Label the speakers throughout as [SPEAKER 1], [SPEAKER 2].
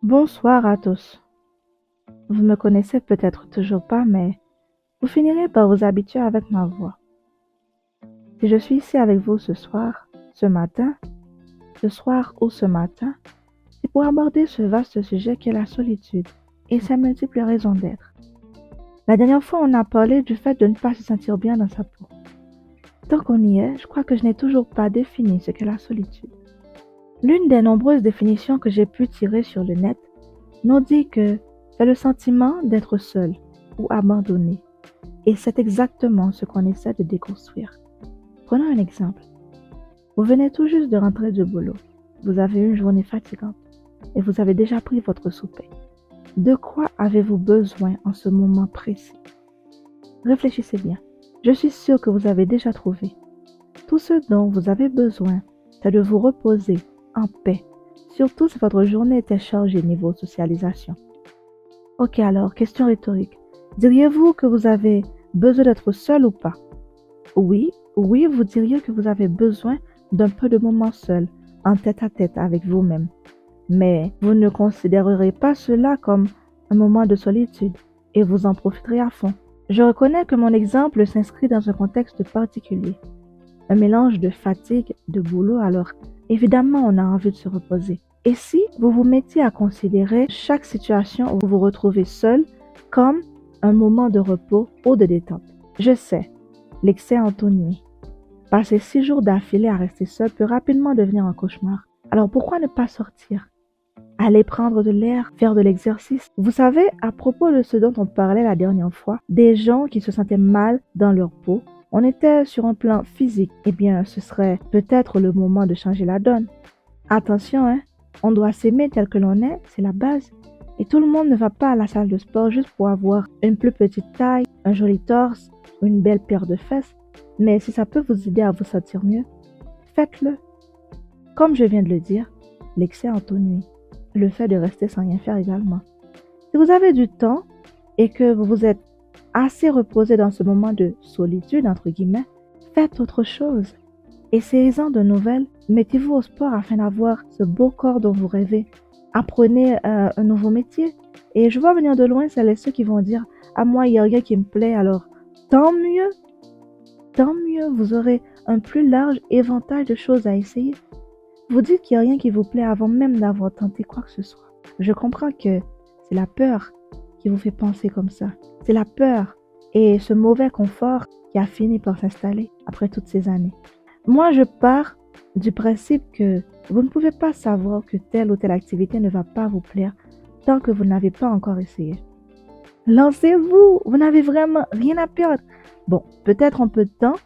[SPEAKER 1] Bonsoir à tous. Vous me connaissez peut-être toujours pas, mais vous finirez par vous habituer avec ma voix. Si je suis ici avec vous ce soir, ce matin, ce soir ou ce matin, c'est pour aborder ce vaste sujet qu'est la solitude et ses multiples raisons d'être. La dernière fois, on a parlé du fait de ne pas se sentir bien dans sa peau. Tant qu'on y est, je crois que je n'ai toujours pas défini ce qu'est la solitude. L'une des nombreuses définitions que j'ai pu tirer sur le net nous dit que c'est le sentiment d'être seul ou abandonné. Et c'est exactement ce qu'on essaie de déconstruire. Prenons un exemple. Vous venez tout juste de rentrer du boulot. Vous avez eu une journée fatigante et vous avez déjà pris votre souper. De quoi avez-vous besoin en ce moment précis? Réfléchissez bien. Je suis sûre que vous avez déjà trouvé. Tout ce dont vous avez besoin, c'est de vous reposer en paix, surtout si votre journée était chargée niveau socialisation. Ok alors, question rhétorique. Diriez-vous que vous avez besoin d'être seul ou pas? Oui, vous diriez que vous avez besoin d'un peu de moments seul, en tête-à-tête avec vous-même. Mais vous ne considérerez pas cela comme un moment de solitude et vous en profiterez à fond. Je reconnais que mon exemple s'inscrit dans un contexte particulier. Un mélange de fatigue, de boulot, alors évidemment on a envie de se reposer. Et si vous vous mettiez à considérer chaque situation où vous vous retrouvez seul comme un moment de repos ou de détente? Je sais, l'excès entonné. Passer 6 jours d'affilée à rester seul peut rapidement devenir un cauchemar. Alors pourquoi ne pas sortir? Aller prendre de l'air, faire de l'exercice. Vous savez, à propos de ce dont on parlait la dernière fois, des gens qui se sentaient mal dans leur peau, on était sur un plan physique. Eh bien, ce serait peut-être le moment de changer la donne. Attention, on doit s'aimer tel que l'on est, c'est la base. Et tout le monde ne va pas à la salle de sport juste pour avoir une plus petite taille, un joli torse ou une belle paire de fesses. Mais si ça peut vous aider à vous sentir mieux, faites-le. Comme je viens de le dire, l'excès entonné. Le fait de rester sans rien faire également. Si vous avez du temps et que vous vous êtes assez reposé dans ce moment de solitude, entre guillemets, faites autre chose. Essayez-en de nouvelles, mettez-vous au sport afin d'avoir ce beau corps dont vous rêvez. Apprenez un nouveau métier. Et je vois venir de loin celles et ceux qui vont dire « À moi, il n'y a rien qui me plaît, alors tant mieux, vous aurez un plus large éventail de choses à essayer. » Vous dites qu'il n'y a rien qui vous plaît avant même d'avoir tenté quoi que ce soit. Je comprends que c'est la peur qui vous fait penser comme ça. C'est la peur et ce mauvais confort qui a fini par s'installer après toutes ces années. Moi, je pars du principe que vous ne pouvez pas savoir que telle ou telle activité ne va pas vous plaire tant que vous n'avez pas encore essayé. Lancez-vous, vous n'avez vraiment rien à perdre. Bon, peut-être un peu de temps,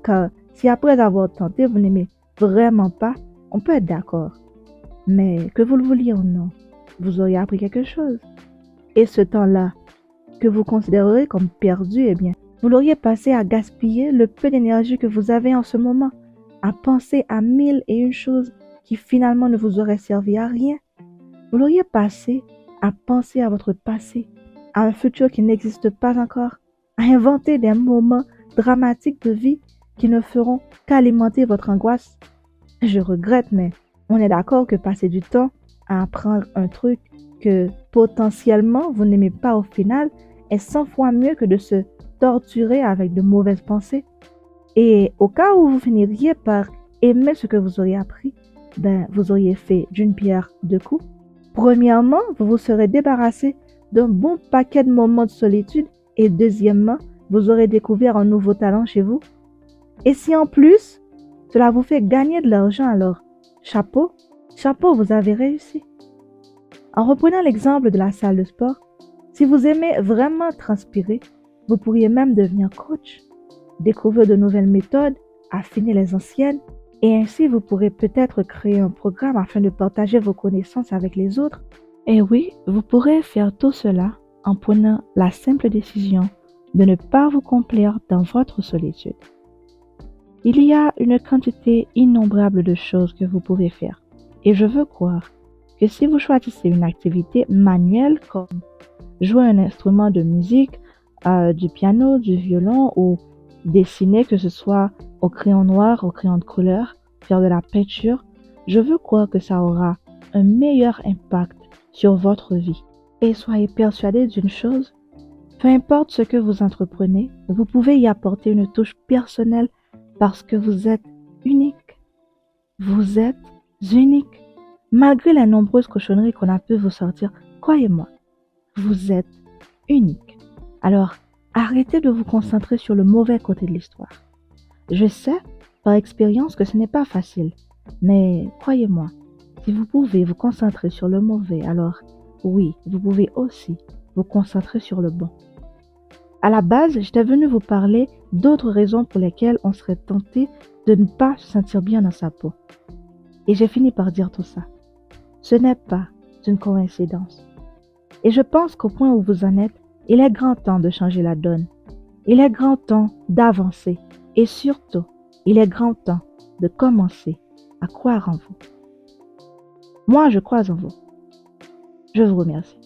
[SPEAKER 1] car si après avoir tenté, vous n'aimez vraiment pas, on peut être d'accord. Mais que vous le vouliez ou non, vous auriez appris quelque chose. Et ce temps-là, que vous considérerez comme perdu, eh bien, vous l'auriez passé à gaspiller le peu d'énergie que vous avez en ce moment, à penser à 1001 choses qui finalement ne vous auraient servi à rien. Vous l'auriez passé à penser à votre passé, à un futur qui n'existe pas encore, à inventer des moments dramatiques de vie qui ne feront qu'alimenter votre angoisse. Je regrette, mais on est d'accord que passer du temps à apprendre un truc que potentiellement vous n'aimez pas au final est 100 fois mieux que de se torturer avec de mauvaises pensées. Et au cas où vous finiriez par aimer ce que vous auriez appris, vous auriez fait d'une pierre deux coups. Premièrement, vous vous serez débarrassé d'un bon paquet de moments de solitude et deuxièmement, vous aurez découvert un nouveau talent chez vous. Et si en plus, cela vous fait gagner de l'argent, alors chapeau, vous avez réussi. En reprenant l'exemple de la salle de sport, si vous aimez vraiment transpirer, vous pourriez même devenir coach, découvrir de nouvelles méthodes, affiner les anciennes, et ainsi vous pourrez peut-être créer un programme afin de partager vos connaissances avec les autres. Et oui, vous pourrez faire tout cela en prenant la simple décision de ne pas vous complaire dans votre solitude. Il y a une quantité innombrable de choses que vous pouvez faire. Et je veux croire que si vous choisissez une activité manuelle comme jouer un instrument de musique, du piano, du violon ou dessiner, que ce soit au crayon noir, au crayon de couleur, faire de la peinture, je veux croire que ça aura un meilleur impact sur votre vie. Et soyez persuadés d'une chose, peu importe ce que vous entreprenez, vous pouvez y apporter une touche personnelle parce que vous êtes unique. Vous êtes unique. Malgré les nombreuses cochonneries qu'on a pu vous sortir, croyez-moi, vous êtes unique. Alors, arrêtez de vous concentrer sur le mauvais côté de l'histoire. Je sais, par expérience, que ce n'est pas facile, mais croyez-moi, si vous pouvez vous concentrer sur le mauvais, alors oui, vous pouvez aussi vous concentrer sur le bon. À la base, j'étais venu vous parler d'autres raisons pour lesquelles on serait tenté de ne pas se sentir bien dans sa peau. Et j'ai fini par dire tout ça. Ce n'est pas une coïncidence. Et je pense qu'au point où vous en êtes, il est grand temps de changer la donne. Il est grand temps d'avancer. Et surtout, il est grand temps de commencer à croire en vous. Moi, je crois en vous. Je vous remercie.